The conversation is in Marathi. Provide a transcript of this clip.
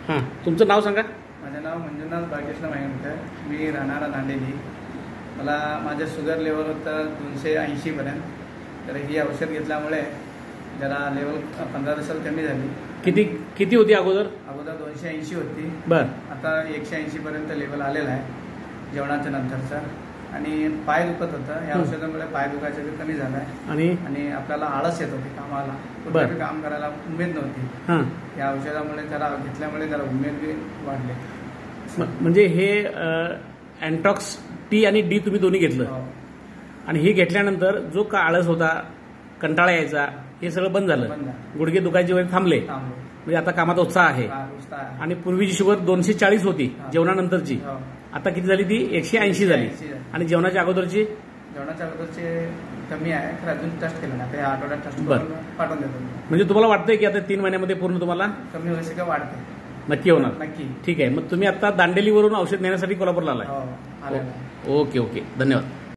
हां, तुमचं नाव सांगा. माझं नाव मंजुनाथ बाळकृष्ण मायंकर. मी राहणारा दांडेली. मला माझं शुगर लेवल होतं 280पर्यंत. तर ही औषध घेतल्यामुळे जरा लेवल 15 दिवसात कमी झाली. किती होती अगोदर? अगोदर 280 होती. बर. आता 180पर्यंत लेवल आलेला आहे जेवणाच्या नंतरचा. आणि पाय दुखत होतं. या औषधामुळे पाय दुखायचं बी कमी झालं आहे. आणि आपल्याला आळस येत होती कामाला. कुठे काम करायला उमेद नव्हती. या औषधामुळे जरा घेतल्यामुळे जरा उमेद बी वाढले. म्हणजे हे अँटॉक्स टी आणि डी तुम्ही दोन्ही घेतलं. आणि हे घेतल्यानंतर जो का आळस होता, कंटाळा यायचा, हे सगळं बंद झालं. गुडघे दुखायचे वगैरे थांबले. म्हणजे आता कामाचा उत्साह आहे. आणि पूर्वीची शुगर 240 होती जेवणानंतरची, आता किती झाली? ती 180 झाली. आणि जेवणाच्या अगोदरची कमी आहे. तर अजून टेस्ट केलं नाही. आठवड्यात टेस्ट पाठवून देतो. म्हणजे तुम्हाला वाटतंय की आता 3 महिन्यामध्ये पूर्ण तुम्हाला कमी होईल का? वाढते. नक्की होणार. नक्की. ठीक आहे. मग तुम्ही आता दांडेलीवरून औषध नेण्यासाठी कोल्हापूरला आलाय. हो. ओके ओके, धन्यवाद.